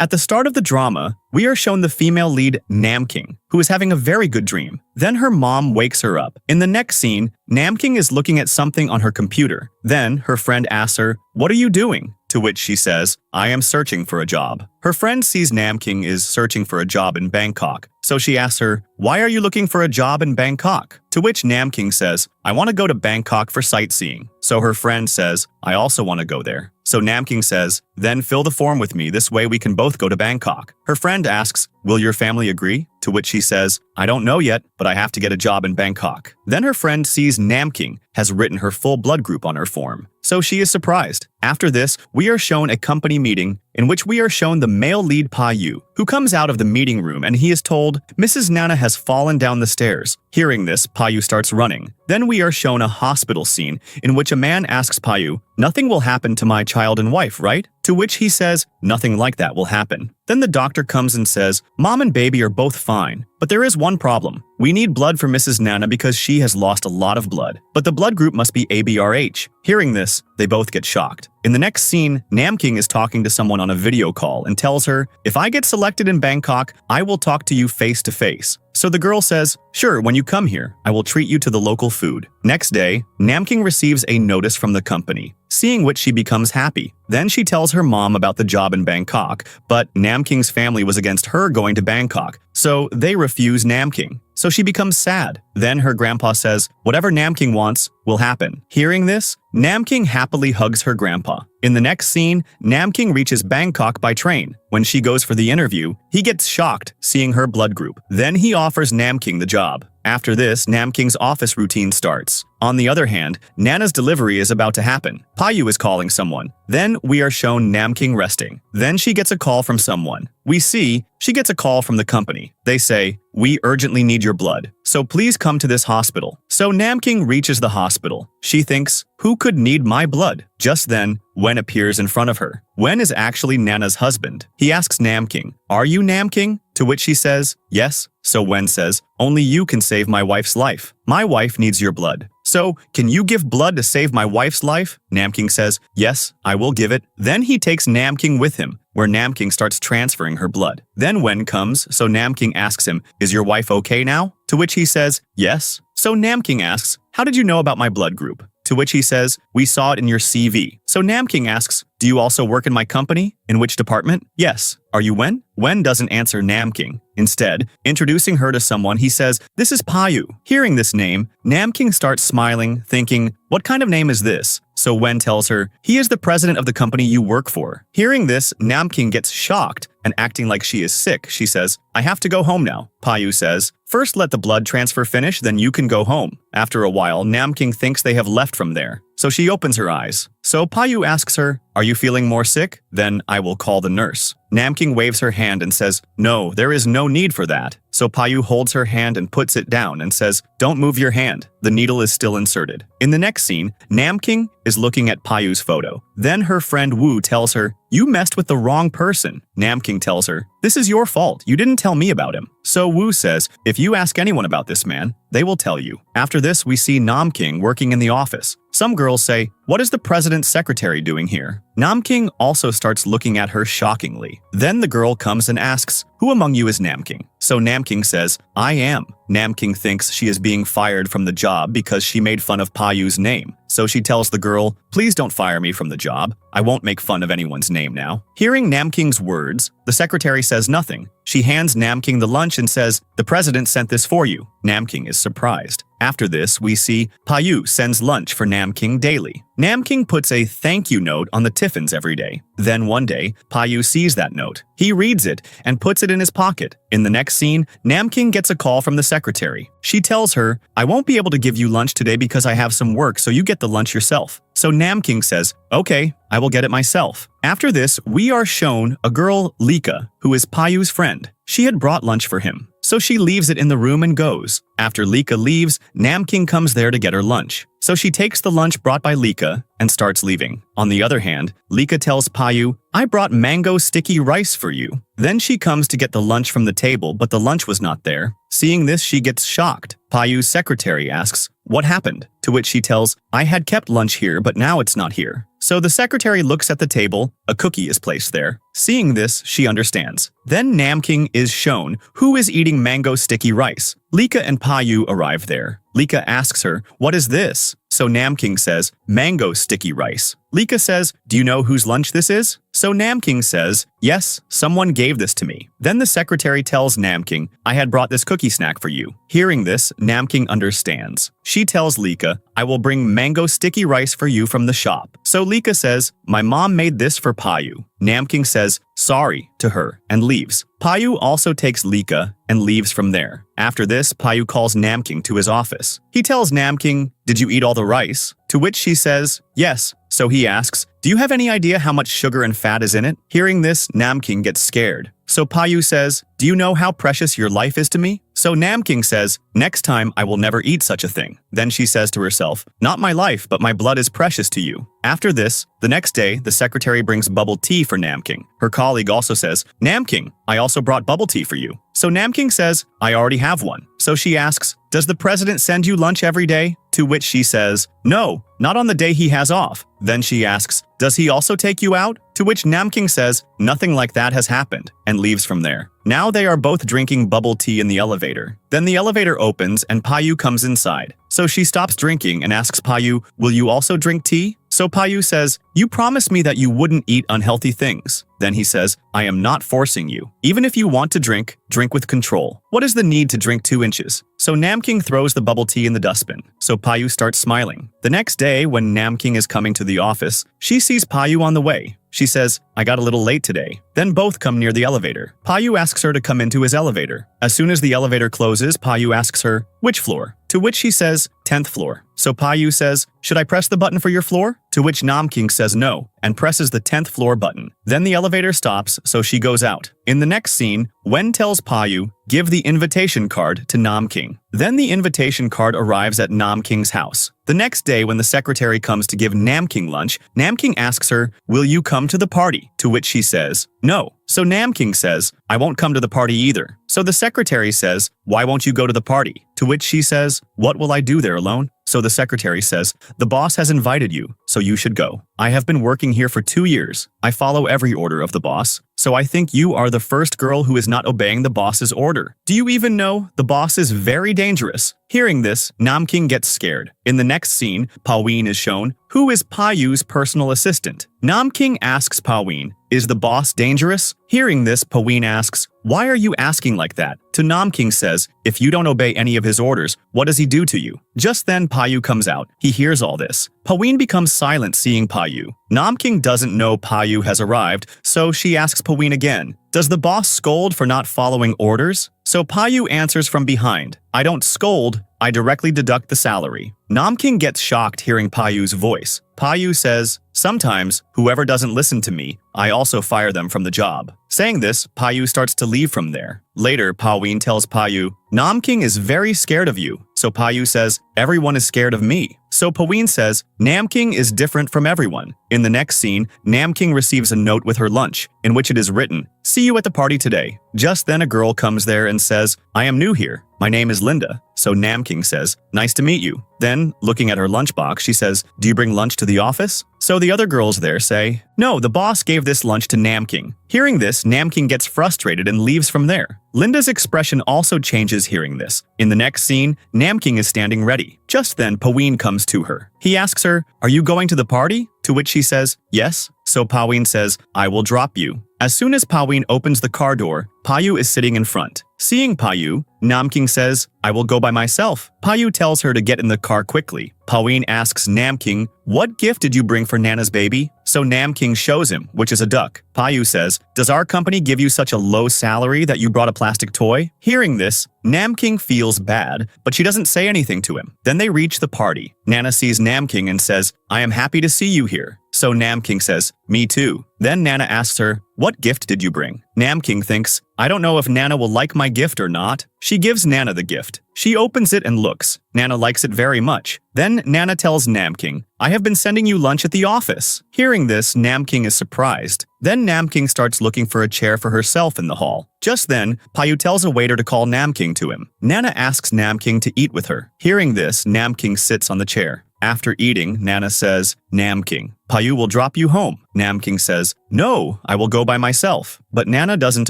At the start of the drama, we are shown the female lead Namking, who is having a very good dream. Then her mom wakes her up. In the next scene, Namking is looking at something on her computer. Then her friend asks her, "What are you doing?" To which she says, "I am searching for a job." Her friend sees Namking is searching for a job in Bangkok, so she asks her, "Why are you looking for a job in Bangkok?" To which Namking says, "I want to go to Bangkok for sightseeing." So her friend says, "I also want to go there." So Namking says, "Then fill the form with me, this way we can both go to Bangkok." Her friend asks, "Will your family agree?" To which she says, "I don't know yet, but I have to get a job in Bangkok." Then her friend sees Namking has written her full blood group on her form, so she is surprised. After this, we are shown a company meeting in which we are shown the male lead Paou, who comes out of the meeting room and he is told, "Mrs. Nana has fallen down the stairs." Hearing this, Paou starts running. Then we are shown a hospital scene in which a man asks Paou, "Nothing will happen to my child and wife, right?" To which he says, "Nothing like that will happen." Then the doctor comes and says, "Mom and baby are both fine, but there is one problem. We need blood for Mrs. Nana because she has lost a lot of blood, but the blood group must be ABRH." Hearing this, they both get shocked. In the next scene, Namking is talking to someone on a video call and tells her, "If I get selected in Bangkok, I will talk to you face to face." So the girl says, "Sure, when you come here, I will treat you to the local food." Next day, Namking receives a notice from the company, seeing which she becomes happy. Then she tells her mom about the job in Bangkok, but Namking's family was against her going to Bangkok, so they refuse Namking. So she becomes sad. Then her grandpa says, "Whatever Namking wants will happen." Hearing this, Namking happily hugs her grandpa. In the next scene, Namking reaches Bangkok by train. When she goes for the interview, he gets shocked seeing her blood group. Then he offers Namking the job. After this, Namking's office routine starts. On the other hand, Nana's delivery is about to happen. Paou is calling someone. Then we are shown Namking resting. Then she gets a call from someone. We see she gets a call from the company. They say, "We urgently need your blood, so please come to this hospital." So Namking reaches the hospital. She thinks, "Who could need my blood?" Just then, Wen appears in front of her. Wen is actually Nana's husband. He asks Namking, "Are you Namking?" To which she says, "Yes." So Wen says, "Only you can save my wife's life. My wife needs your blood. So, can you give blood to save my wife's life?" Namking says, "Yes, I will give it." Then he takes Namking with him, where Namking starts transferring her blood. Then Wen comes, so Namking asks him, "Is your wife okay now?" To which he says, "Yes." So Namking asks, "How did you know about my blood group?" To which he says, "We saw it in your CV." So Namking asks, "Do you also work in my company? In which department?" "Yes." "Are you Wen?" Wen doesn't answer Namking. Instead, introducing her to someone, he says, "This is Paou." Hearing this name, Namking starts smiling, thinking, "What kind of name is this?" So Wen tells her, "He is the president of the company you work for." Hearing this, Namking gets shocked and acting like she is sick. She says, "I have to go home now." Paou says, "First let the blood transfer finish, then you can go home." After a while, Namking thinks they have left from there, so she opens her eyes. So Paou asks her, "Are you feeling more sick? Then I will call the nurse." Namking waves her hand and says, "No, there is no need for that." So Paou holds her hand and puts it down and says, "Don't move your hand. The needle is still inserted." In the next scene, Namking is looking at Paou's photo. Then her friend Wu tells her, "You messed with the wrong person." Namking tells her, "This is your fault. You didn't tell me about him." So Wu says, "If you ask anyone about this man, they will tell you." After this, we see Namking working in the office. Some girls say, "What is the president's secretary doing here?" Namking also starts looking at her shockingly. Then the girl comes and asks, "Who among you is Namking?" So Namking says, "I am." Namking thinks she is being fired from the job because she made fun of Paou's name. So she tells the girl, "Please don't fire me from the job. I won't make fun of anyone's name now." Hearing Namking's words, the secretary says nothing. She hands Namking the lunch and says, "The president sent this for you." Namking is surprised. After this, we see Paou sends lunch for Namking daily. Namking puts a thank you note on the tiffins every day. Then one day, Paou sees that note. He reads it and puts it in his pocket. In the next scene, Namking gets a call from the secretary. She tells her, "I won't be able to give you lunch today because I have some work, so you get the lunch yourself." So Namking says, "Okay, I will get it myself." After this, we are shown a girl, Lika, who is Paou's friend. She had brought lunch for him, so she leaves it in the room and goes. After Lika leaves, Namking comes there to get her lunch. So she takes the lunch brought by Lika and starts leaving. On the other hand, Lika tells Paou, "I brought mango sticky rice for you." Then she comes to get the lunch from the table, but the lunch was not there. Seeing this, she gets shocked. Paou's secretary asks, what happened? To which she tells, I had kept lunch here, but now it's not here. So the secretary looks at the table, a cookie is placed there. Seeing this, she understands. Then Namking is shown, who is eating mango sticky rice. Lika and Paou arrive there. Lika asks her, what is this? So Namking says, mango sticky rice. Lika says, do you know whose lunch this is? So Namking says, yes, someone gave this to me. Then the secretary tells Namking, I had brought this cookie snack for you. Hearing this, Namking understands. She tells Lika, I will bring mango sticky rice for you from the shop. So Lika says, my mom made this for Paou. Namking says, sorry, to her, and leaves. Paou also takes Lika and leaves from there. After this, Paou calls Namking to his office. He tells Namking, did you eat all the rice? To which she says, yes. So he asks, do you have any idea how much sugar and fat is in it? Hearing this, Namking gets scared. So Paou says, do you know how precious your life is to me? So Namking says, next time I will never eat such a thing. Then she says to herself, not my life, but my blood is precious to you. After this, the next day, the secretary brings bubble tea for Namking. Her colleague also says, Namking, I also brought bubble tea for you. So Namking says, I already have one. So she asks, does the president send you lunch every day? To which she says, no, not on the day he has off. Then she asks, does he also take you out? To which Namking says, nothing like that has happened, and leaves from there. Now they are both drinking bubble tea in the elevator. Then the elevator opens and Paou comes inside. So she stops drinking and asks Paou, will you also drink tea? So Paou says, you promised me that you wouldn't eat unhealthy things. Then he says, I am not forcing you. Even if you want to drink, drink with control. What is the need to drink 2 inches? So Namking throws the bubble tea in the dustbin. So Paou starts smiling. The next day, when Namking is coming to the office, she sees Paou on the way. She says, I got a little late today. Then both come near the elevator. Paou asks her to come into his elevator. As soon as the elevator closes, Paou asks her, which floor? To which she says, 10th floor. So Paou says, should I press the button for your floor? To which Namking says no, and presses the 10th floor button. Then the elevator stops, so she goes out. In the next scene, Wen tells Paou, give the invitation card to Namking. Then the invitation card arrives at Namking's house. The next day, when the secretary comes to give Namking lunch, Namking asks her, will you come to the party? To which she says, no. So Namking says, I won't come to the party either. So the secretary says, why won't you go to the party? To which she says, what will I do there alone? So the secretary says, the boss has invited you, so you should go. I have been working here for 2 years. I follow every order of the boss. So I think you are the first girl who is not obeying the boss's order. Do you even know the boss is very dangerous? Hearing this, Namking gets scared. In the next scene, Paou is shown, who is Paou's personal assistant. Namking asks Paou, is the boss dangerous? Hearing this, Paou asks, why are you asking like that? To Namking says, if you don't obey any of his orders, what does he do to you? Just then Paou comes out. He hears all this. Paou becomes silent seeing Paou. Namking doesn't know Paou has arrived, so she asks Paou again, does the boss scold for not following orders? So Paou answers from behind, I don't scold, I directly deduct the salary. Namking gets shocked hearing Paou's voice. Paou says, sometimes, whoever doesn't listen to me, I also fire them from the job. Saying this, Paou starts to leave from there. Later, Paou tells Paou, Namking is very scared of you. So Paou says, everyone is scared of me. So Paou says, Namking is different from everyone. In the next scene, Namking receives a note with her lunch, in which it is written, see you at the party today. Just then a girl comes there and says, I am new here. My name is Linda. So Namking says, nice to meet you. Then, looking at her lunchbox, she says, do you bring lunch to the office? So the other girls there say, no, the boss gave this lunch to Namking. Hearing this, Namking gets frustrated and leaves from there. Linda's expression also changes hearing this. In the next scene, Namking is standing ready. Just then, Paou comes to her. He asks her, are you going to the party? To which she says, yes. So Paou says, I will drop you. As soon as Paou opens the car door, Paou is sitting in front. Seeing Paou, Namking says, I will go by myself. Paou tells her to get in the car quickly. Paou asks Namking, what gift did you bring for Nana's baby? So Namking shows him, which is a duck. Paou says, does our company give you such a low salary that you brought a plastic toy? Hearing this, Namking feels bad, but she doesn't say anything to him. Then they reach the party. Nana sees Namking and says, I am happy to see you here. So Namking says, me too. Then Nana asks her, what gift did you bring? Namking thinks, I don't know if Nana will like my gift or not. She gives Nana the gift. She opens it and looks. Nana likes it very much. Then Nana tells Namking, I have been sending you lunch at the office. Hearing this, Namking is surprised. Then Namking starts looking for a chair for herself in the hall. Just then, Paou tells a waiter to call Namking to him. Nana asks Namking to eat with her. Hearing this, Namking sits on the chair. After eating, Nana says, Namking, Paou will drop you home. Namking says, no, I will go by myself. But Nana doesn't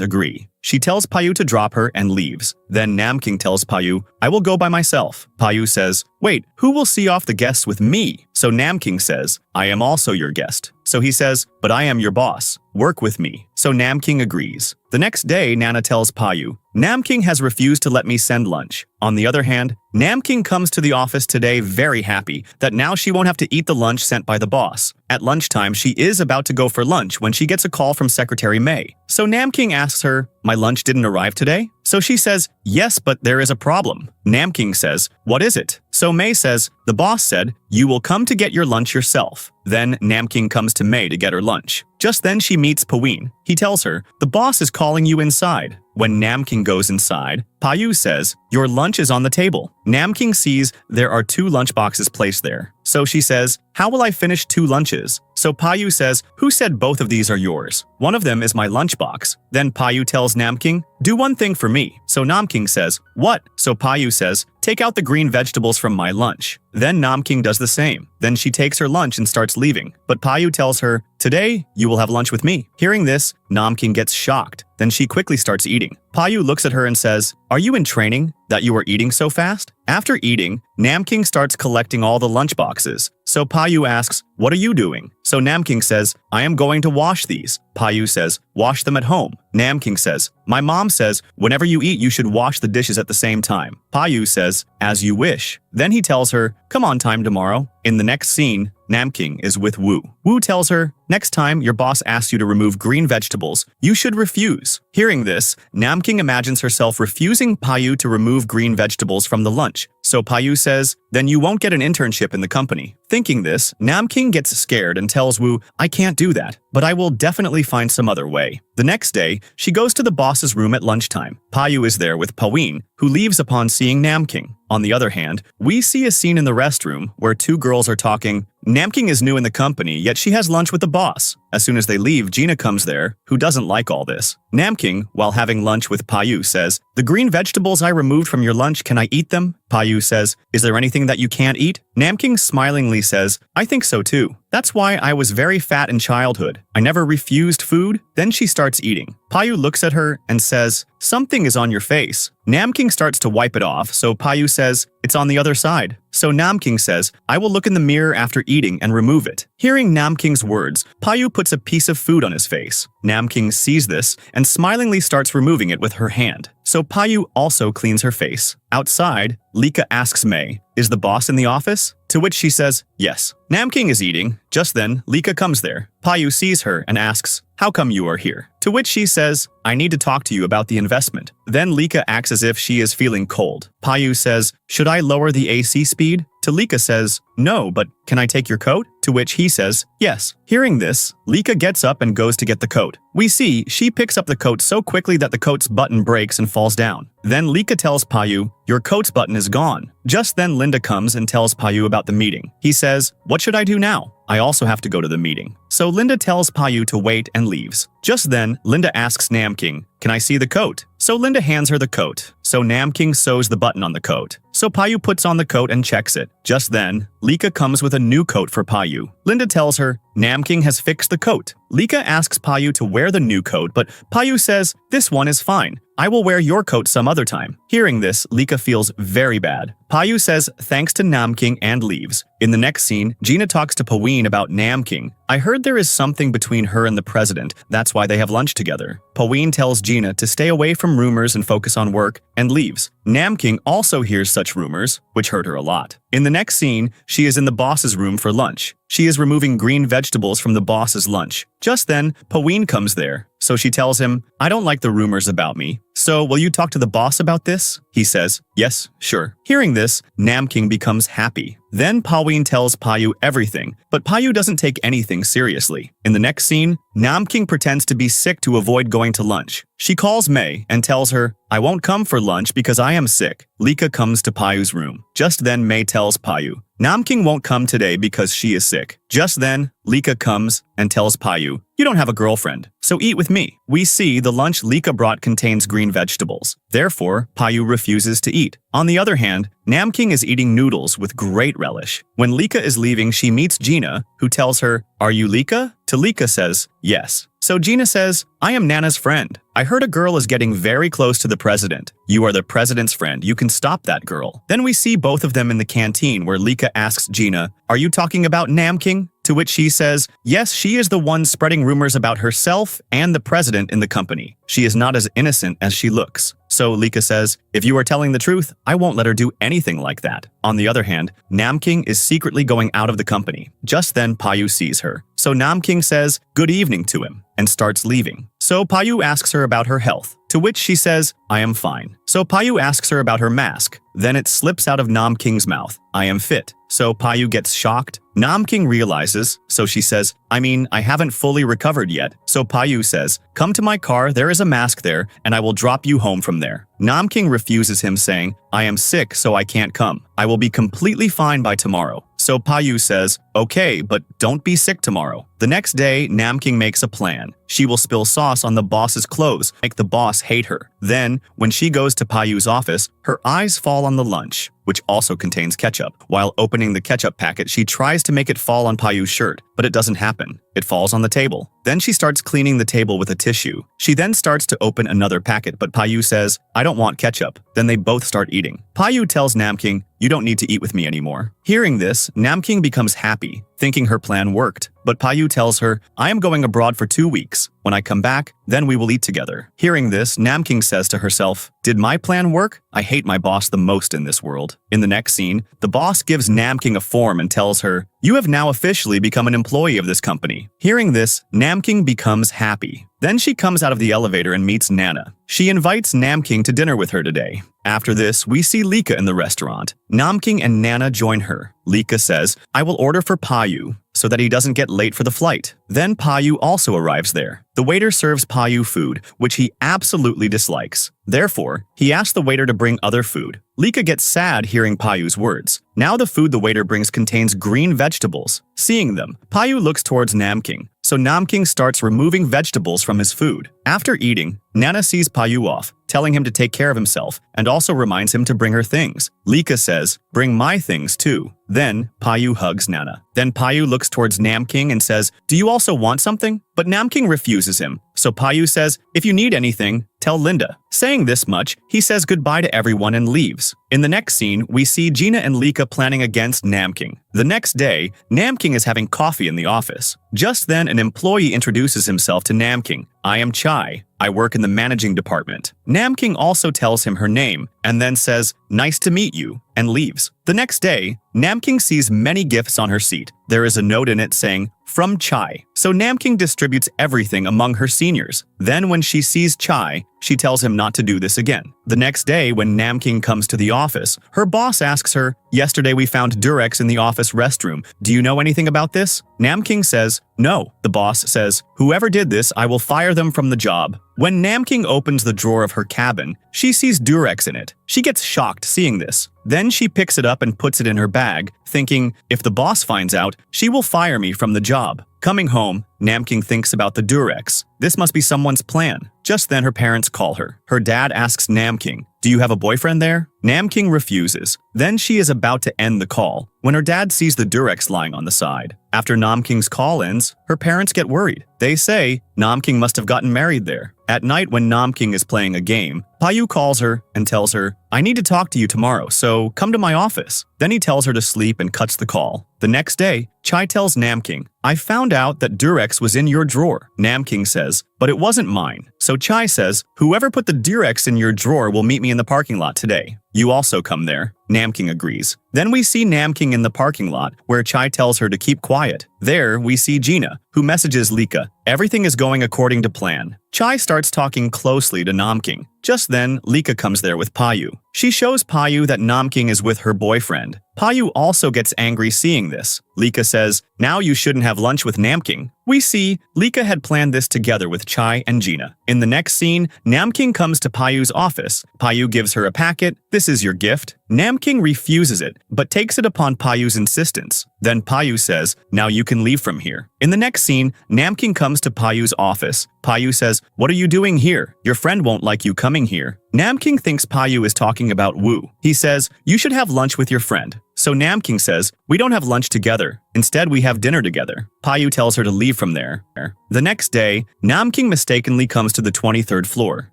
agree. She tells Paou to drop her and leaves. Then Namking tells Paou, I will go by myself. Paou says, wait, who will see off the guests with me? So Namking says, I am also your guest. So he says, but I am your boss. Work with me. So Namking agrees. The next day, Nana tells Paou, Namking has refused to let me send lunch. On the other hand, Namking comes to the office today very happy that now she won't have to eat the lunch sent by the boss. At lunchtime, she is about to go for lunch when she gets a call from Secretary May. So Namking asks her, my lunch didn't arrive today? So she says, yes, but there is a problem. Namking says, what is it? So May says, the boss said, you will come to get your lunch yourself. Then Namking comes to May to get her lunch. Just then she meets Paou. He tells her, the boss is calling you inside. When Namking goes inside, Paou says, your lunch is on the table. Namking sees there are 2 lunch boxes placed there. So she says, how will I finish 2 lunches? So Paou says, who said both of these are yours? One of them is my lunchbox. Then Paou tells Namking, do one thing for me. So Namking says, what? So Paou says, take out the green vegetables from my lunch. Then Namking does the same. Then she takes her lunch and starts leaving. But Paou tells her, today, you will have lunch with me. Hearing this, Namking gets shocked. Then she quickly starts eating. Paou looks at her and says, are you in training that you are eating so fast? After eating, Namking starts collecting all the lunch boxes. So Paou asks, what are you doing? So Namking says, I am going to wash these. Paou says, wash them at home. Namking says, my mom says, whenever you eat, you should wash the dishes at the same time. Paou says, as you wish. Then he tells her, come on time tomorrow. In the next scene, Namking is with Wu. Wu tells her, next time your boss asks you to remove green vegetables, you should refuse. Hearing this, Namking imagines herself refusing Paou to remove green vegetables from the lunch. So Paou says, then you won't get an internship in the company. Thinking this, Namking gets scared and tells Wu, I can't do that, but I will definitely find some other way. The next day, she goes to the boss's room at lunchtime. Paou is there with Paou, who leaves upon seeing Namking. On the other hand, we see a scene in the restroom where 2 girls are talking. Namking is new in the company, yet she has lunch with the boss. As soon as they leave, Gina comes there, who doesn't like all this. Namking, while having lunch with Paou, says, the green vegetables I removed from your lunch, can I eat them? Paou says, is there anything that you can't eat? Namking smilingly says, I think so too. That's why I was very fat in childhood. I never refused food. Then she starts eating. Paou looks at her and says, something is on your face. Namking starts to wipe it off, so Paou says, it's on the other side. So Namking says, I will look in the mirror after eating and remove it. Hearing Namking's words, Paou puts a piece of food on his face. Namking sees this and smilingly starts removing it with her hand. So Paou also cleans her face. Outside, Lika asks May, is the boss in the office? To which she says, yes. Namking is eating. Just then, Lika comes there. Paou sees her and asks, how come you are here? To which she says, I need to talk to you about the investment. Then Lika acts as if she is feeling cold. Paou says, should I lower the AC speed? To Lika says, no, but can I take your coat? To which he says, yes. Hearing this, Lika gets up and goes to get the coat. We see she picks up the coat so quickly that the coat's button breaks and falls down. Then Lika tells Paou, your coat's button is gone. Just then Linda comes and tells Paou about the meeting. He says, what should I do now? I also have to go to the meeting. So Linda tells Paou to wait and leaves. Just then, Linda asks Namking, can I see the coat? So Linda hands her the coat. So Namking sews the button on the coat. So Paou puts on the coat and checks it. Just then, Lika comes with a new coat for Paou. Linda tells her, Namking has fixed the coat. Lika asks Paou to wear the new coat, but Paou says, this one is fine. I will wear your coat some other time. Hearing this, Lika feels very bad. Paou says thanks to Namking and leaves. In the next scene, Gina talks to Paou about Namking. I heard there is something between her and the president. That's why they have lunch together. Paou tells Gina to stay away from rumors and focus on work, and leaves. Namking also hears such rumors, which hurt her a lot. In the next scene, she is in the boss's room for lunch. She is removing green vegetables from the boss's lunch. Just then, Paou comes there. So she tells him, I don't like the rumors about me. So will you talk to the boss about this? He says, yes, sure. Hearing this, Namking becomes happy. Then Paou tells Paou everything, but Paou doesn't take anything seriously. In the next scene, Namking pretends to be sick to avoid going to lunch. She calls May and tells her, I won't come for lunch because I am sick. Lika comes to Paou's room. Just then May tells Paou, Namking won't come today because she is sick. Just then, Lika comes and tells Paou, "You don't have a girlfriend, so eat with me." We see the lunch Lika brought contains green vegetables. Therefore, Paou refuses to eat. On the other hand, Namking is eating noodles with great relish. When Lika is leaving, she meets Gina, who tells her, "Are you Lika?" To Lika says, "Yes." So Gina says, "I am Nana's friend. I heard a girl is getting very close to the president. You are the president's friend. You can stop that girl." Then we see both of them in the canteen where Lika asks Gina, "Are you talking about Namking?" To which she says, "Yes, she is the one spreading rumors about herself and the president in the company. She is not as innocent as she looks." So Lika says, "If you are telling the truth, I won't let her do anything like that." On the other hand, Namking is secretly going out of the company. Just then Paou sees her. So Namking says good evening to him and starts leaving. So Paou asks her about her health, to which she says, "I am fine." So Paou asks her about her mask. Then it slips out of Namking's mouth, "I am fit." So Paou gets shocked. Namking realizes, so she says, I haven't fully recovered yet." So Paou says, "Come to my car, there is a mask there, and I will drop you home from there." Namking refuses him, saying, "I am sick, so I can't come. I will be completely fine by tomorrow." So Paou says, "Okay, but don't be sick tomorrow." The next day, Namking makes a plan. She will spill sauce on the boss's clothes, make the boss hate her. Then, when she goes to Paou's office, her eyes fall on the lunch, which also contains ketchup. While opening the ketchup packet, she tries to make it fall on Paou's shirt, but it doesn't happen. It falls on the table. Then she starts cleaning the table with a tissue. She then starts to open another packet, but Paou says, "I don't want ketchup." Then they both start eating. Paou tells Namking, "You don't need to eat with me anymore." Hearing this, Namking becomes happy, thinking her plan worked. But Paou tells her, "I am going abroad for 2 weeks. When I come back, then we will eat together." Hearing this, Namking says to herself, "Did my plan work? I hate my boss the most in this world." In the next scene, the boss gives Namking a form and tells her, "You have now officially become an employee of this company." Hearing this, Namking becomes happy. Then she comes out of the elevator and meets Nana. She invites Namking to dinner with her today. After this, we see Lika in the restaurant. Namking and Nana join her. Lika says, "I will order for Paou so that he doesn't get late for the flight." Then Paou also arrives there. The waiter serves Paou food, which he absolutely dislikes. Therefore, he asks the waiter to bring other food. Lika gets sad hearing Paou's words. Now the food the waiter brings contains green vegetables. Seeing them, Paou looks towards Namking. So Namking starts removing vegetables from his food. After eating, Nana sees Paou off, telling him to take care of himself, and also reminds him to bring her things. Lika says, "Bring my things too." Then Paou hugs Nana. Then Paou looks towards Namking and says, "Do you also want something?" But Namking refuses him. So Paou says, "If you need anything, tell Linda." Saying this much, he says goodbye to everyone and leaves. In the next scene, we see Gina and Lika planning against Namking. The next day, Namking is having coffee in the office. Just then, an employee introduces himself to Namking. "I am Chai. I work in the managing department." Namking also tells him her name and then says, "Nice to meet you," and leaves. The next day, Namking sees many gifts on her seat. There is a note in it saying, "From Chai." So Namking distributes everything among her seniors. Then when she sees Chai, she tells him not to do this again. The next day, when Namking comes to the office, her boss asks her, "Yesterday we found Durex in the office restroom. Do you know anything about this?" Namking says, "No." The boss says, "Whoever did this, I will fire them from the job." When Namking opens the drawer of her cabin, she sees Durex in it. She gets shocked seeing this. Then she picks it up and puts it in her bag, thinking, if the boss finds out, she will fire me from the job. Coming home, Namking thinks about the Durex. This must be someone's plan. Just then her parents call her. Her dad asks Namking, "Do you have a boyfriend there?" Namking refuses. Then she is about to end the call when her dad sees the Durex lying on the side. After Namking's call ends, her parents get worried. They say Namking must have gotten married there. At night when Namking is playing a game, Paou calls her and tells her, "I need to talk to you tomorrow, so come to my office." Then he tells her to sleep and cuts the call. The next day, Chai tells Namking, "I found out that Durex was in your drawer." Namking says, "But it wasn't mine." So Chai says, "Whoever put the Durex in your drawer will meet me in the parking lot today. You also come there." Namking agrees. Then we see Namking in the parking lot, where Chai tells her to keep quiet. There, we see Gina, who messages Lika. Everything is going according to plan. Chai starts talking closely to Namking. Just then, Lika comes there with Paou. She shows Paou that Namking is with her boyfriend. Paou also gets angry seeing this. Lika says, "Now you shouldn't have lunch with Namking." We see Lika had planned this together with Chai and Gina. In the next scene, Namking comes to Paou's office. Paou gives her a packet. "This is your gift." Namking refuses it, but takes it upon Paou's insistence. Then Paou says, now you can leave from here. In the next scene, Namking comes to Paou's office. Paou says, what are you doing here? Your friend won't like you coming here. Namking thinks Paou is talking about Wu. He says, you should have lunch with your friend. So Namking says, we don't have lunch together. Instead, we have dinner together. Paou tells her to leave from there. The next day, Namking mistakenly comes to the 23rd floor.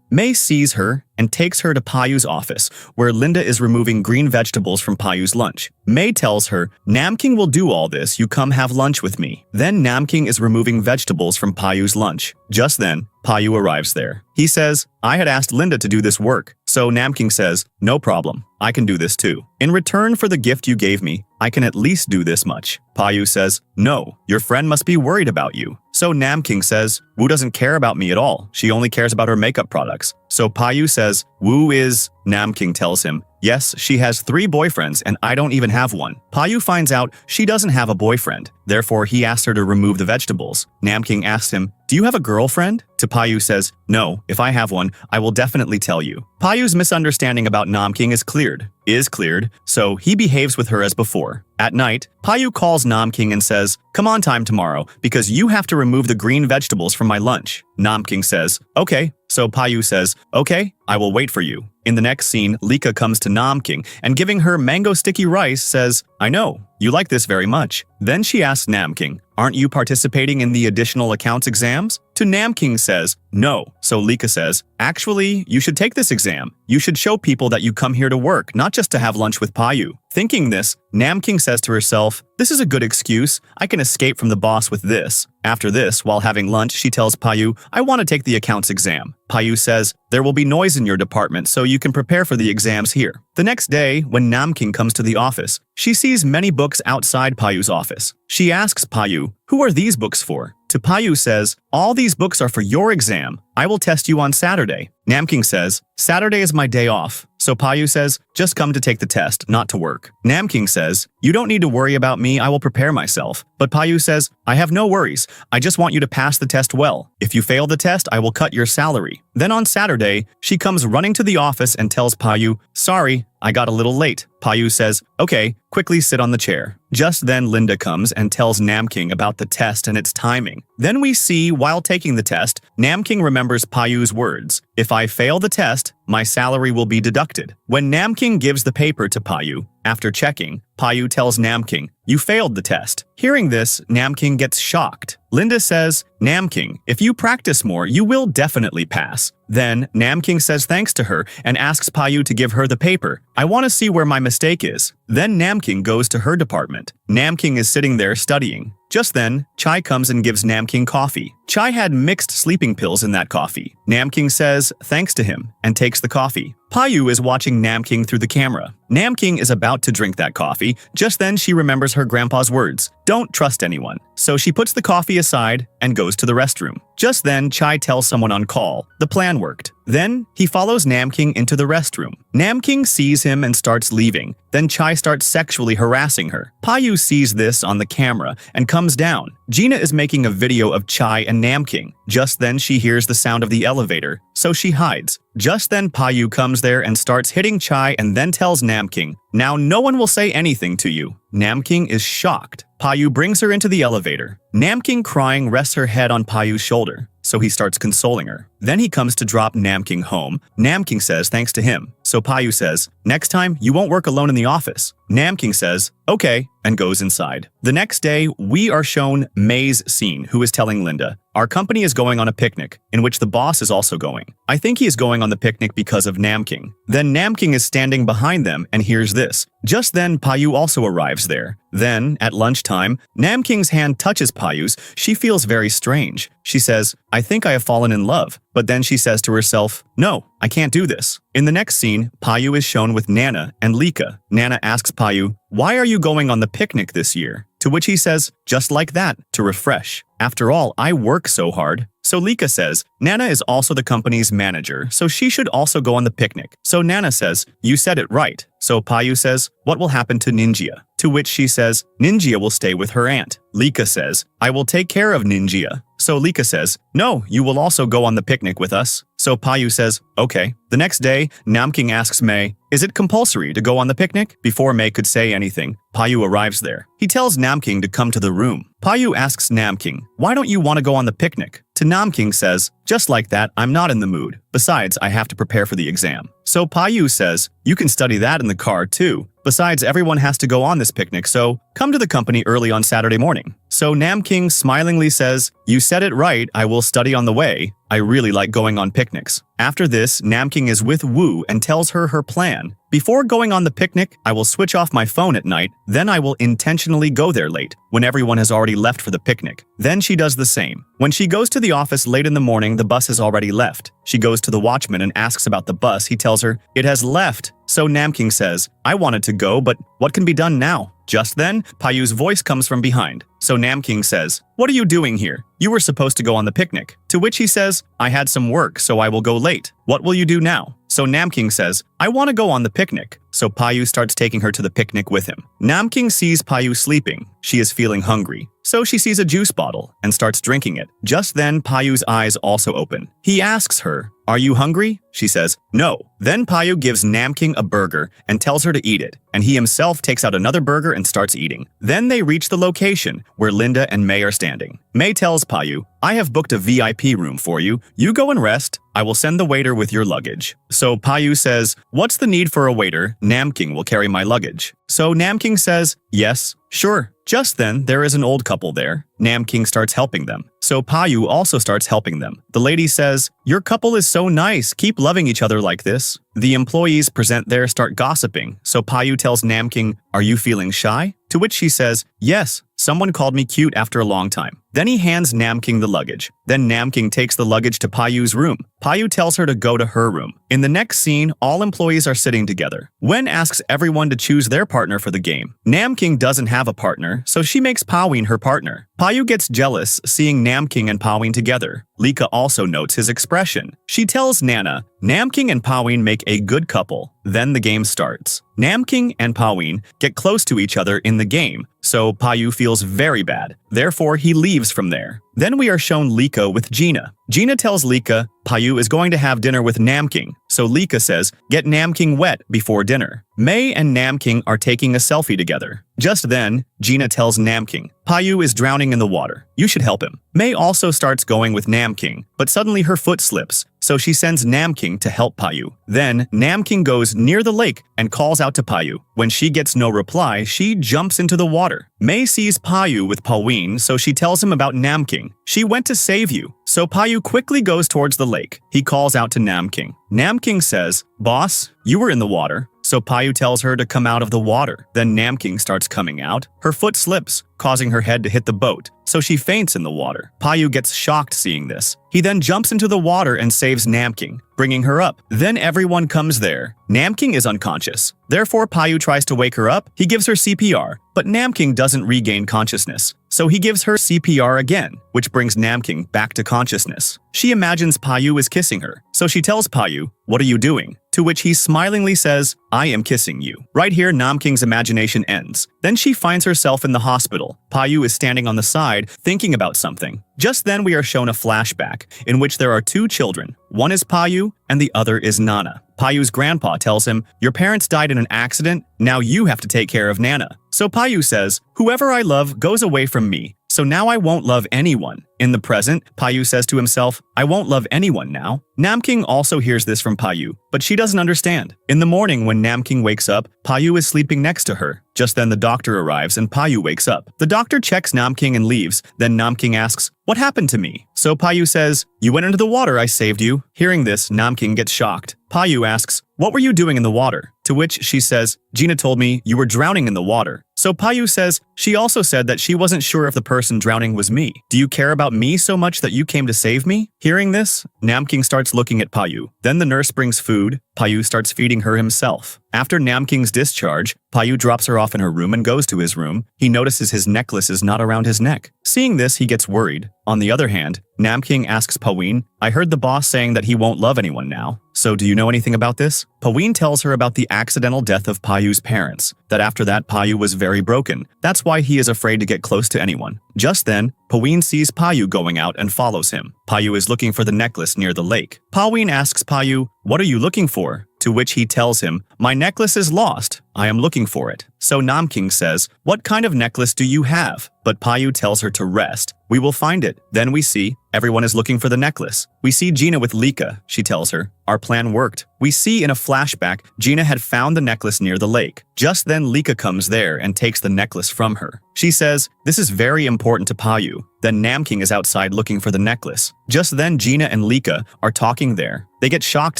Mei sees her and takes her to Paou's office, where Linda is removing green vegetables from Paou's lunch. Mei tells her, Namking will do all this, you come have lunch with me. Then Namking is removing vegetables from Paou's lunch. Just then, Paou arrives there. He says, I had asked Linda to do this work. So Namking says, no problem, I can do this too. In return for the gift you gave me, I can at least do this much. Paou says, no, your friend must be worried about you. So Namking says, Wu doesn't care about me at all. She only cares about her makeup products. So Paou says, Wu is… Namking tells him, yes, she has 3 boyfriends and I don't even have one. Paou finds out she doesn't have a boyfriend. Therefore, he asks her to remove the vegetables. Namking asks him, do you have a girlfriend? To Paou says, no, if I have one, I will definitely tell you. Paou's misunderstanding about Namking is cleared, so he behaves with her as before. At night, Paou calls Namking and says, come on time tomorrow, because you have to remove the green vegetables from my lunch. Namking says, okay. So Paou says, okay, I will wait for you. In the next scene, Lika comes to Namking and giving her mango sticky rice says, I know, you like this very much. Then she asks Namking, aren't you participating in the additional accounts exams? To Namking says, no. So Lika says, actually, you should take this exam. You should show people that you come here to work, not just to have lunch with Paou. Thinking this, Namking says to herself, this is a good excuse. I can escape from the boss with this. After this, while having lunch, she tells Paou, I want to take the accounts exam. Paou says, there will be noise in your department, so you can prepare for the exams here. The next day, when Namking comes to the office, she sees many books outside Paou's office. She asks Paou, who are these books for? To Paou says, all these books are for your exam. I will test you on Saturday. Namking says, Saturday is my day off. So Paou says, just come to take the test, not to work. Namking says, you don't need to worry about me, I will prepare myself. But Paou says, I have no worries. I just want you to pass the test well. If you fail the test, I will cut your salary. Then on Saturday, she comes running to the office and tells Paou, sorry, I got a little late. Paou says, okay, quickly sit on the chair. Just then Linda comes and tells Namking about the test and its timing. Then we see, while taking the test, Namking remembers Paou's words, if I fail the test, my salary will be deducted. When Namking gives the paper to Paou, after checking, Paou tells Namking, you failed the test. Hearing this, Namking gets shocked. Linda says, Namking, if you practice more, you will definitely pass. Then, Namking says thanks to her and asks Paou to give her the paper. I want to see where my mistake is. Then Namking goes to her department. Namking is sitting there studying. Just then, Chai comes and gives Namking coffee. Chai had mixed sleeping pills in that coffee. Namking says thanks to him and takes the coffee. Paou is watching Namking through the camera. Namking is about to drink that coffee. Just then she remembers her grandpa's words, don't trust anyone. So she puts the coffee aside and goes to the restroom. Just then, Chai tells someone on call. The plan worked. Then, he follows Namking into the restroom. Namking sees him and starts leaving. Then Chai starts sexually harassing her. Paou sees this on the camera and comes down. Gina is making a video of Chai and Namking. Just then, she hears the sound of the elevator, so she hides. Just then, Paou comes there and starts hitting Chai and then tells Namking, now no one will say anything to you. Namking is shocked. Paou brings her into the elevator. Namking, crying, rests her head on Paou's shoulder, so he starts consoling her. Then he comes to drop Namking home. Namking says thanks to him. So Paou says, next time, you won't work alone in the office. Namking says, okay, and goes inside. The next day, we are shown Mei's scene, who is telling Linda, our company is going on a picnic, in which the boss is also going. I think he is going on the picnic because of Namking. Then Namking is standing behind them and hears this. Just then, Paou also arrives there. Then, at lunchtime, Namking's hand touches Paou's. She feels very strange. She says, I think I have fallen in love. But then she says to herself, no, I can't do this. In the next scene, Paou is shown with Nana and Lika. Nana asks Paou, why are you going on the picnic this year? To which he says, just like that, to refresh. After all, I work so hard. So Lika says, Nana is also the company's manager, so she should also go on the picnic. So Nana says, you said it right. So Paou says, what will happen to Ninjia? To which she says, Ninjia will stay with her aunt. Lika says, I will take care of Ninjia. So Lika says, no, you will also go on the picnic with us. So Paou says, okay. The next day, Namking asks May, is it compulsory to go on the picnic? Before May could say anything, Paou arrives there. He tells Namking to come to the room. Paou asks Namking, why don't you want to go on the picnic? To Namking says, just like that, I'm not in the mood. Besides, I have to prepare for the exam. So Paou says, you can study that in the car too. Besides, everyone has to go on this picnic, so come to the company early on Saturday morning. So Namking smilingly says, you said it right, I will study on the way. I really like going on picnics. After this, Namking is with Wu and tells her her plan. Before going on the picnic, I will switch off my phone at night, then I will intentionally go there late, when everyone has already left for the picnic. Then she does the same. When she goes to the office late in the morning, the bus has already left. She goes to the watchman and asks about the bus. He tells her, it has left. So Namking says, I wanted to go, but what can be done now? Just then, Paou's voice comes from behind. So Namking says, what are you doing here? You were supposed to go on the picnic. To which he says, I had some work, so I will go late. What will you do now? So Namking says, I want to go on the picnic. So Paou starts taking her to the picnic with him. Namking sees Paou sleeping. She is feeling hungry. So she sees a juice bottle and starts drinking it. Just then, Paou's eyes also open. He asks her, are you hungry? She says, no. Then Paou gives Namking a burger and tells her to eat it, and he himself takes out another burger and starts eating. Then they reach the location where Linda and May are standing. May tells Paou, I have booked a VIP room for you. You go and rest. I will send the waiter with your luggage. So Paou says, what's the need for a waiter? Namking will carry my luggage. So Namking says, yes, sure. Just then, there is an old couple there. Namking starts helping them. So Paou also starts helping them. The lady says, your couple is so nice. Keep loving each other like this. The employees present there start gossiping. So Paou tells Namking, are you feeling shy? To which she says, yes, someone called me cute after a long time. Then he hands Namking the luggage. Then Namking takes the luggage to Paou's room. Paou tells her to go to her room. In the next scene, all employees are sitting together. Wen asks everyone to choose their partner for the game. Namking doesn't have a partner, so she makes Paou her partner. Paou gets jealous seeing Namking and Paou together. Lika also notes his expression. She tells Nana, Namking and Paou make a good couple. Then the game starts. Namking and Paou get close to each other in the game, so Paou feels very bad. Therefore, he leaves from there. Then we are shown Lika with Gina. Gina tells Lika, Paou is going to have dinner with Namking, so Lika says, get Namking wet before dinner. May and Namking are taking a selfie together. Just then, Gina tells Namking, Paou is drowning in the water. You should help him. May also starts going with Namking, but suddenly her foot slips, so she sends Namking to help Paou. Then, Namking goes near the lake and calls out to Paou. When she gets no reply, she jumps into the water. May sees Paou with Paou, so she tells him about Namking. She went to save you. So Paou quickly goes towards the lake. He calls out to Namking. Namking says, boss, you were in the water. So Paou tells her to come out of the water. Then Namking starts coming out. Her foot slips, causing her head to hit the boat, so she faints in the water. Paou gets shocked seeing this. He then jumps into the water and saves Namking, bringing her up. Then everyone comes there. Namking is unconscious. Therefore, Paou tries to wake her up. He gives her CPR, but Namking doesn't regain consciousness. So he gives her CPR again, which brings Namking back to consciousness. She imagines Paou is kissing her, so she tells Paou, what are you doing? To which he smilingly says, I am kissing you. Right here, Namking's imagination ends. Then she finds herself in the hospital. Paou is standing on the side, thinking about something. Just then we are shown a flashback, in which there are two children. One is Paou, and the other is Nana. Paou's grandpa tells him, your parents died in an accident, now you have to take care of Nana. So Paou says, whoever I love goes away from me, so now I won't love anyone. In the present, Paou says to himself, I won't love anyone now. Namking also hears this from Paou, but she doesn't understand. In the morning when Namking wakes up, Paou is sleeping next to her. Just then the doctor arrives and Paou wakes up. The doctor checks Namking and leaves. Then Namking asks, what happened to me? So Paou says, you went into the water, I saved you. Hearing this, Namking gets shocked. Paou asks, what were you doing in the water? To which she says, Gina told me you were drowning in the water. So Paou says, she also said that she wasn't sure if the person drowning was me. Do you care about me so much that you came to save me? Hearing this, Namking starts looking at Paou. Then the nurse brings food. Paou starts feeding her himself. After Namking's discharge, Paou drops her off in her room and goes to his room. He notices his necklace is not around his neck. Seeing this, he gets worried. On the other hand, Namking asks Paou, I heard the boss saying that he won't love anyone now. So So do you know anything about this? Paou tells her about the accidental death of Paou's parents, that after that Paou was very broken. That's why he is afraid to get close to anyone. Just then, Paou sees Paou going out and follows him. Paou is looking for the necklace near the lake. Paou asks Paou, "What are you looking for?" To which he tells him, "My necklace is lost. I am looking for it." So Namking says, "What kind of necklace do you have?" But Paou tells her to rest. "We will find it." Then we see everyone is looking for the necklace. We see Gina with Lika. She tells her, "Our plan worked." We see in a flashback, Gina had found the necklace near the lake. Just then Lika comes there and takes the necklace from her. She says, "This is very important to Paou." Then Namking is outside looking for the necklace. Just then Gina and Lika are talking there. They get shocked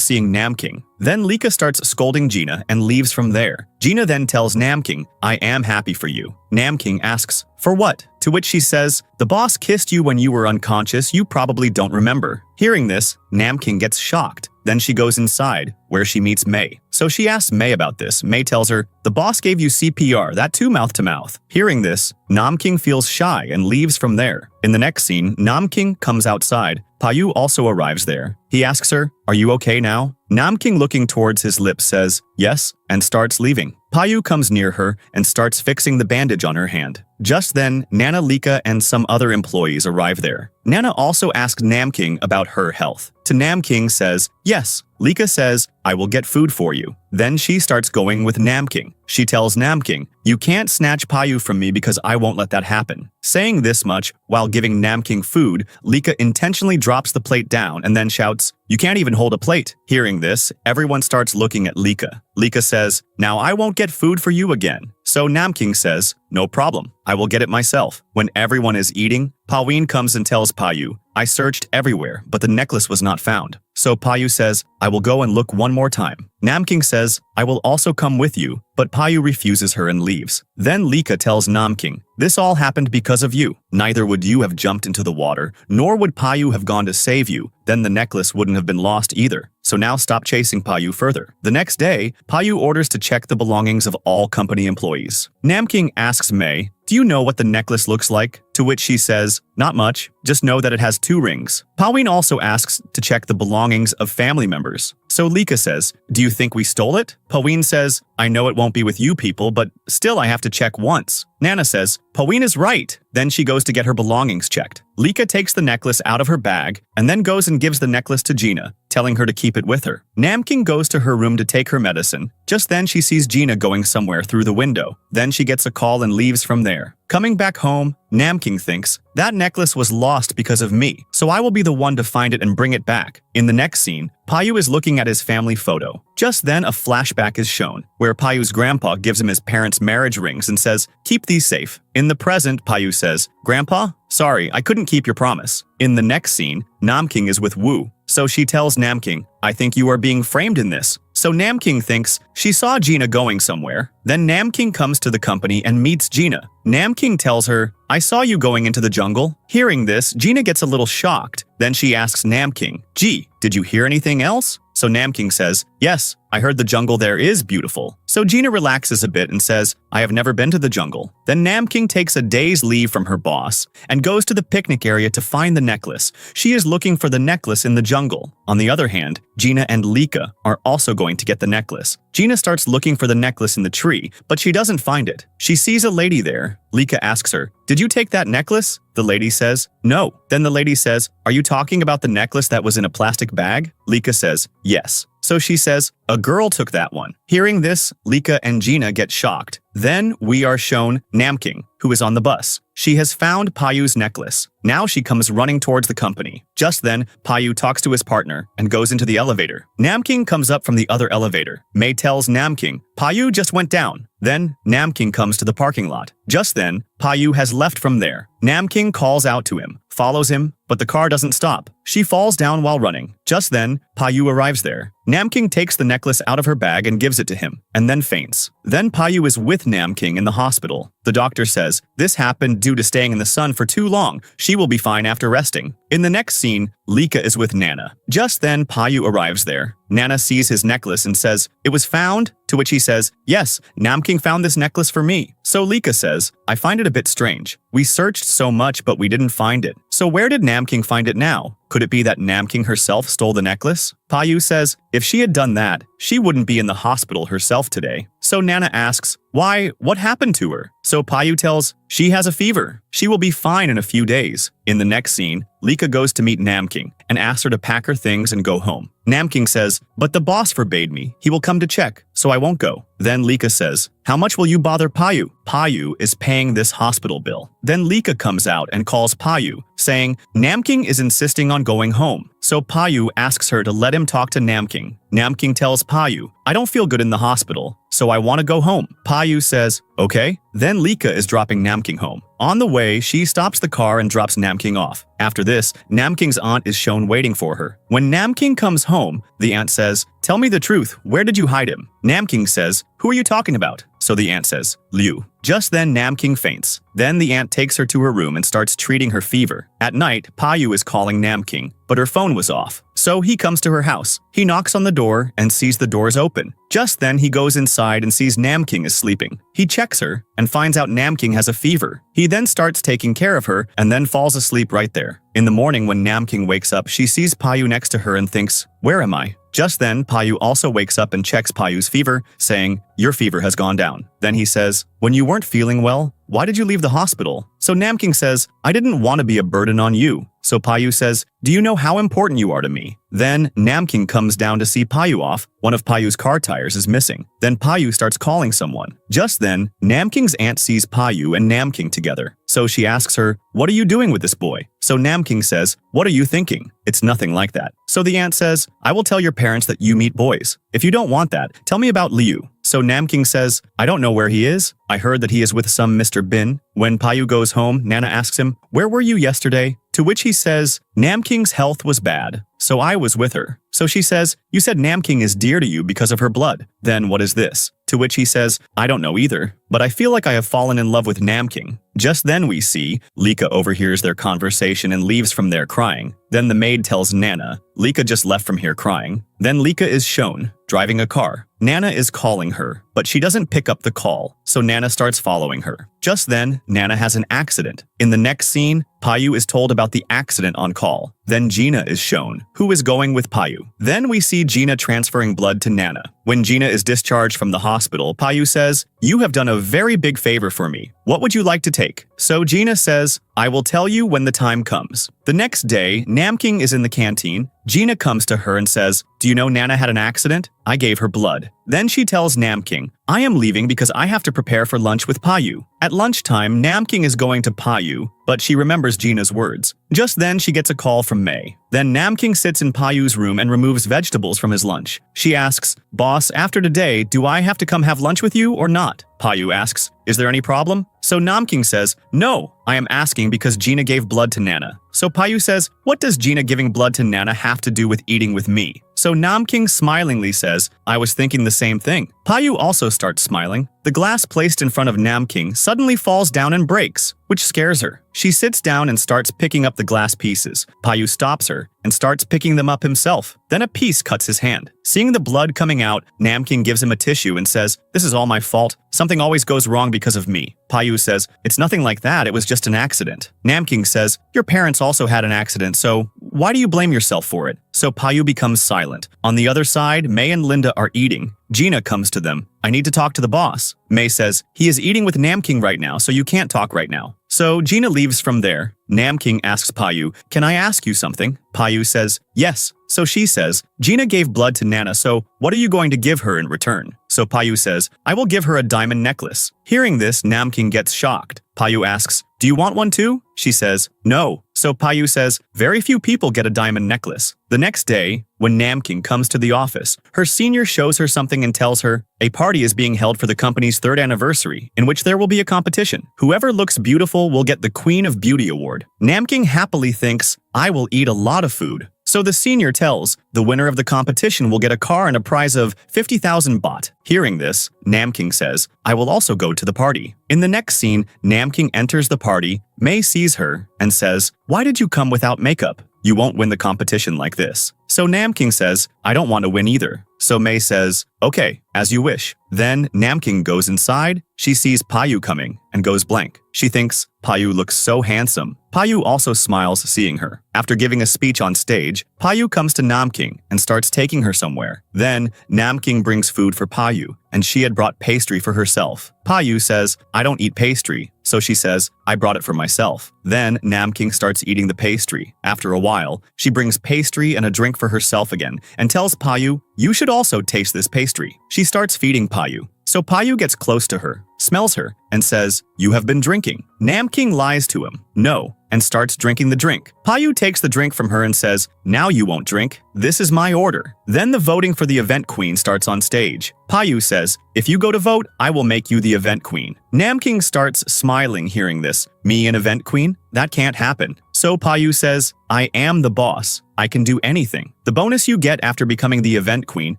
seeing Namking. Then Lika starts scolding Gina and leaves from there. Gina then tells Namking, "I am happy for you." Namking asks, "For what?" To which she says, "The boss kissed you when you were unconscious, you probably don't remember." Hearing this, Namking gets shocked. Then she goes inside, where she meets May. So she asks May about this. May tells her, "The boss gave you CPR, that too mouth to mouth." Hearing this, Namking feels shy and leaves from there. In the next scene, Namking comes outside. Paou also arrives there. He asks her, "Are you okay now?" Namking, looking towards his lips, says, "Yes," and starts leaving. Paou comes near her and starts fixing the bandage on her hand. Just then, Nana, Lika, and some other employees arrive there. Nana also asks Namking about her health. To Namking says, "Yes." Lika says, "I will get food for you." Then she starts going with Namking. She tells Namking, "You can't snatch Paou from me because I won't let that happen." Saying this much, while giving Namking food, Lika intentionally drops the plate down and then shouts, "You can't even hold a plate." Hearing this, everyone starts looking at Lika. Lika says, "Now I won't get food for you again." So Namking says, "No problem, I will get it myself." When everyone is eating, Paou comes and tells Paou, "I searched everywhere, but the necklace was not found." So Paou says, "I will go and look one more time." Namking says, "I will also come with you," but Paou refuses her and leaves. Then Lika tells Namking, "This all happened because of you. Neither would you have jumped into the water, nor would Paou have gone to save you. Then the necklace wouldn't have been lost either. So now stop chasing Paou further." The next day, Paou orders to check the belongings of all company employees. Namking asks May, "Do you know what the necklace looks like?" To which she says, "Not much, just know that it has 2 rings. Paou also asks to check the belongings of family members. So Lika says, "Do you think we stole it?" Paou says, "I know it won't be with you people, but still I have to check once." Nana says, "Paou is right." Then she goes to get her belongings checked. Lika takes the necklace out of her bag and then goes and gives the necklace to Gina, telling her to keep it with her. Namking goes to her room to take her medicine. Just then she sees Gina going somewhere through the window. Then she gets a call and leaves from there. Coming back home, Namking thinks, "That necklace was lost because of me, so I will be the one to find it and bring it back." In the next scene, Paou is looking at his family photo. Just then a flashback is shown, where Paou's grandpa gives him his parents' marriage rings and says, "Keep these safe." In the present, Paou says, "Grandpa, sorry, I couldn't keep your promise." In the next scene, Namking is with Wu. So she tells Namking, "I think you are being framed in this." So Namking thinks she saw Gina going somewhere. Then Namking comes to the company and meets Gina. Namking tells her, "I saw you going into the jungle." Hearing this, Gina gets a little shocked. Then she asks Namking, "Gee, did you hear anything else?" So Namking says, "Yes, I heard the jungle there is beautiful." So Gina relaxes a bit and says, "I have never been to the jungle." Then Namking takes a day's leave from her boss and goes to the picnic area to find the necklace. She is looking for the necklace in the jungle. On the other hand, Gina and Lika are also going to get the necklace. Gina starts looking for the necklace in the tree, but she doesn't find it. She sees a lady there. Lika asks her, "Did you take that necklace?" The lady says, "No." Then the lady says, "Are you talking about the necklace that was in a plastic bag?" Lika says, "Yes." So she says, "A girl took that one." Hearing this, Lika and Gina get shocked. Then we are shown Namking, who is on the bus. She has found Paou's necklace. Now she comes running towards the company. Just then, Paou talks to his partner and goes into the elevator. Namking comes up from the other elevator. May tells Namking, "Paou just went down." Then, Namking comes to the parking lot. Just then, Paou has left from there. Namking calls out to him, follows him, but the car doesn't stop. She falls down while running. Just then, Paou arrives there. Namking takes the necklace out of her bag and gives it to him, and then faints. Then Paou is with Namking in the hospital. The doctor says, "This happened due to staying in the sun for too long. She will be fine after resting." In the next scene, Lika is with Nana. Just then, Paou arrives there. Nana sees his necklace and says, "It was found?" To which he says, "Yes, Namking found this necklace for me." So Lika says, "I find it a bit strange. We searched so much, but we didn't find it. So where did Namking find it now? Could it be that Namking herself stole the necklace? Paou says if she had done that, she wouldn't be in the hospital herself today. So Nana asks, why, what happened to her? So Paou tells, she has a fever. She will be fine in a few days. In the next scene, Lika goes to meet Namking and asks her to pack her things and go home. Namking says, but the boss forbade me. He will come to check, so I won't go. Then Lika says, how much will you bother Paou? Paou is paying this hospital bill. Then Lika comes out and calls Paou, saying, Namking is insisting on going home. So Paou asks her to let him talk to Namking. Namking tells Paou, I don't feel good in the hospital, so I want to go home. Paou says, okay. Then Lika is dropping Namking home. On the way, she stops the car and drops Namking off. After this, Namking's aunt is shown waiting for her. When Namking comes home, the aunt says, tell me the truth, where did you hide him? Namking says, who are you talking about? So the aunt says, Liu. Just then Namking faints. Then the aunt takes her to her room and starts treating her fever. At night, Paou is calling Namking, but her phone was off. So he comes to her house. He knocks on the door and sees the doors open. Just then he goes inside and sees Namking is sleeping. He checks her and finds out Namking has a fever. He then starts taking care of her and then falls asleep right there. In the morning when Namking wakes up, she sees Paou next to her and thinks, where am I? Just then, Paou also wakes up and checks Paou's fever, saying, your fever has gone down. Then he says, when you weren't feeling well, why did you leave the hospital? So Namking says, I didn't want to be a burden on you. So Paou says, do you know how important you are to me? Then Namking comes down to see Paou off. One of Paou's car tires is missing. Then Paou starts calling someone. Just then, Namking's aunt sees Paou and Namking together. So she asks her, what are you doing with this boy? So Namking says, what are you thinking? It's nothing like that. So the aunt says, I will tell your parents that you meet boys. If you don't want that, tell me about Liu. So Namking says, I don't know where he is. I heard that he is with some Mr. Bin. When Paou goes home, Nana asks him, where were you yesterday? To which he says, Namking's health was bad, so I was with her. So she says, you said Namking is dear to you because of her blood. Then what is this? To which he says, I don't know either, but I feel like I have fallen in love with Namking. Just then we see, Lika overhears their conversation and leaves from there crying. Then the maid tells Nana, Lika just left from here crying. Then Lika is shown, driving a car. Nana is calling her, but she doesn't pick up the call, so Nana starts following her. Just then, Nana has an accident. In the next scene, Paou is told about the accident on call. Then Gina is shown, who is going with Paou. Then we see Gina transferring blood to Nana. When Gina is discharged from the hospital, Paou says, you have done a very big favor for me. What would you like to take? So Gina says, I will tell you when the time comes. The next day, Namking is in the canteen. Gina comes to her and says, do you know Nana had an accident? I gave her blood. Then she tells Namking, I am leaving because I have to prepare for lunch with Paou. At lunchtime, Namking is going to Paou, but she remembers Gina's words. Just then, she gets a call from May. Then Namking sits in Paou's room and removes vegetables from his lunch. She asks, boss, after today, do I have to come have lunch with you or not? Paou asks, is there any problem? So Namking says, no, I am asking because Gina gave blood to Nana. So Paou says, what does Gina giving blood to Nana have to do with eating with me? So Namking smilingly says, I was thinking the same thing. Paou also starts smiling. The glass placed in front of Namking suddenly falls down and breaks, which scares her. She sits down and starts picking up the glass pieces. Paou stops her and starts picking them up himself. Then a piece cuts his hand. Seeing the blood coming out, Namking gives him a tissue and says, this is all my fault. Something always goes wrong because of me. Paou says, it's nothing like that, it was just an accident. Namking says, your parents also had an accident, so why do you blame yourself for it? So Paou becomes silent. On the other side, May and Linda are eating. Gina comes to them. I need to talk to the boss. May says, he is eating with Namking right now, so you can't talk right now. So Gina leaves from there. Namking asks Paou, can I ask you something? Paou says, yes. So she says, Gina gave blood to Nana, so what are you going to give her in return? So Paou says, I will give her a diamond necklace. Hearing this, Namking gets shocked. Paou asks, do you want one too? She says, no. So Paou says, very few people get a diamond necklace. The next day, when Namking comes to the office, her senior shows her something and tells her, a party is being held for the company's 3rd anniversary, in which there will be a competition. Whoever looks beautiful will get the Queen of Beauty award. Namking happily thinks, I will eat a lot of food. So the senior tells, the winner of the competition will get a car and a prize of 50,000 baht. Hearing this, Namking says, I will also go to the party. In the next scene, Namking enters the party. May sees her and says, why did you come without makeup? You won't win the competition like this. So Namking says, I don't want to win either. So Mei says, okay, as you wish. Then Namking goes inside. She sees Paou coming and goes blank. She thinks Paou looks so handsome. Paou also smiles seeing her. After giving a speech on stage, Paou comes to Namking and starts taking her somewhere. Then Namking brings food for Paou, and she had brought pastry for herself. Paou says, I don't eat pastry. So she says, I brought it for myself. Then Namking starts eating the pastry. After a while, she brings pastry and a drink for herself again and tells Paou, you should also taste this pastry. She starts feeding Paou. So Paou gets close to her, smells her, and says, you have been drinking. Namking lies to him, no, and starts drinking the drink. Paou takes the drink from her and says, now you won't drink. This is my order. Then the voting for the event queen starts on stage. Paou says, if you go to vote, I will make you the event queen. Namking starts smiling hearing this. Me an event queen? That can't happen. So Paou says, I am the boss. I can do anything. The bonus you get after becoming the event queen,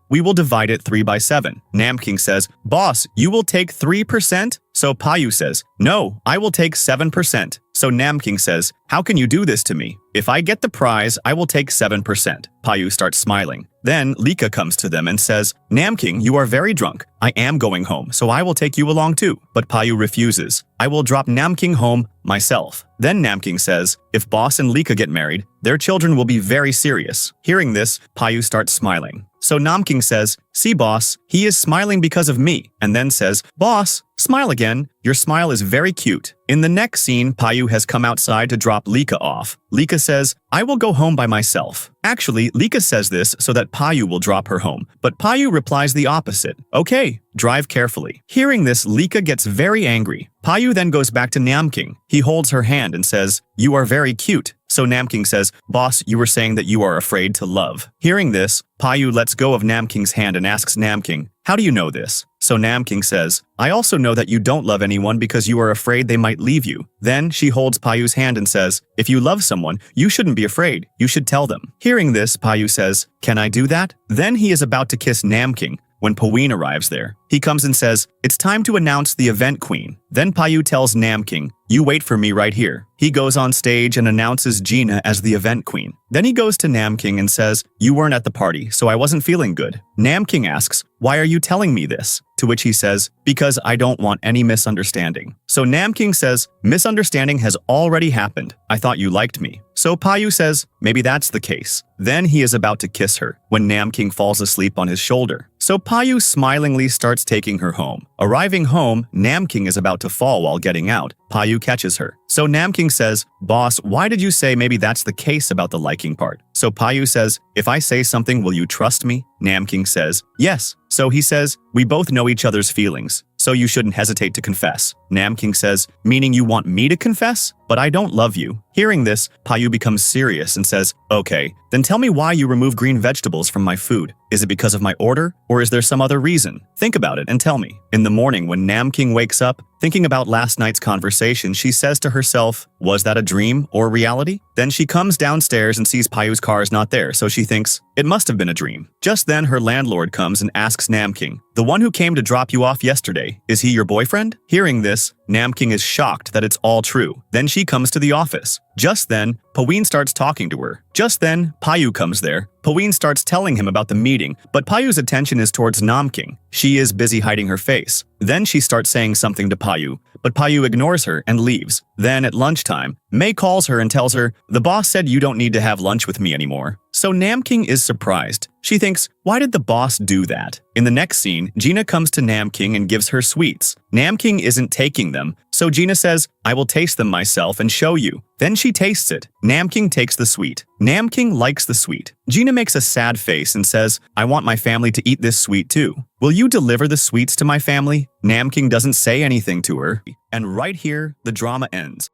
we will divide it 3 by 7. Namking says, boss, you will take 3%? So Paou says, no, I will take 7%. So Namking says, how can you do this to me? If I get the prize, I will take 7%. Paou starts smiling. Then Lika comes to them and says, Namking, you are very drunk. I am going home, so I will take you along too. But Paou refuses. I will drop Namking home myself. Then Namking says, if Boss and Lika get married, their children will be very serious. Hearing this, Paou starts smiling. So Namking says, see boss, he is smiling because of me, and then says, boss, smile again, your smile is very cute. In the next scene, Paou has come outside to drop Lika off. Lika says, I will go home by myself. Actually, Lika says this so that Paou will drop her home, but Paou replies the opposite. Okay, drive carefully. Hearing this, Lika gets very angry. Paou then goes back to Namking. He holds her hand and says, you are very cute. So Namking says, boss, you were saying that you are afraid to love. Hearing this, Paou lets go of Namking's hand and asks Namking, how do you know this? So Namking says, I also know that you don't love anyone because you are afraid they might leave you. Then she holds Paou's hand and says, if you love someone, you shouldn't be afraid. You should tell them. Hearing this, Paou says, can I do that? Then he is about to kiss Namking when Paou arrives there. He comes and says, it's time to announce the event queen. Then Paou tells Namking, you wait for me right here. He goes on stage and announces Gina as the event queen. Then he goes to Namking and says, you weren't at the party, so I wasn't feeling good. Namking asks, why are you telling me this? To which he says, because I don't want any misunderstanding. So Namking says, misunderstanding has already happened. I thought you liked me. So Paou says, maybe that's the case. Then he is about to kiss her when Namking falls asleep on his shoulder. So Paou smilingly starts taking her home. Arriving home, Namking is about to fall while getting out. Paou catches her. So Namking says, boss, why did you say maybe that's the case about the liking part? So Paou says, if I say something, will you trust me? Namking says, yes. So he says, we both know each other's feelings, so you shouldn't hesitate to confess. Namking says, meaning you want me to confess? But I don't love you. Hearing this, Paou becomes serious and says, okay, then tell me why you remove green vegetables from my food. Is it because of my order, or is there some other reason? Think about it and tell me. In the morning when Namking wakes up, thinking about last night's conversation, she says to herself, was that a dream or reality? Then she comes downstairs and sees Paou's car is not there, so she thinks, it must have been a dream. Just then her landlord comes and asks Namking, the one who came to drop you off yesterday, is he your boyfriend? Hearing this, Namking is shocked that it's all true. Then she comes to the office. Just then, Paou starts talking to her. Just then, Paou comes there. Paou starts telling him about the meeting, but Paou's attention is towards Namking. She is busy hiding her face. Then she starts saying something to Paou, but Paou ignores her and leaves. Then at lunchtime, Mei calls her and tells her, the boss said you don't need to have lunch with me anymore. So Namking is surprised. She thinks, why did the boss do that? In the next scene, Gina comes to Namking and gives her sweets. Namking isn't taking them, so Gina says, I will taste them myself and show you. Then she tastes it. Namking takes the sweet. Namking likes the sweet. Gina makes a sad face and says, I want my family to eat this sweet too. Will you deliver the sweets to my family? Namking doesn't say anything to her. And right here, the drama ends.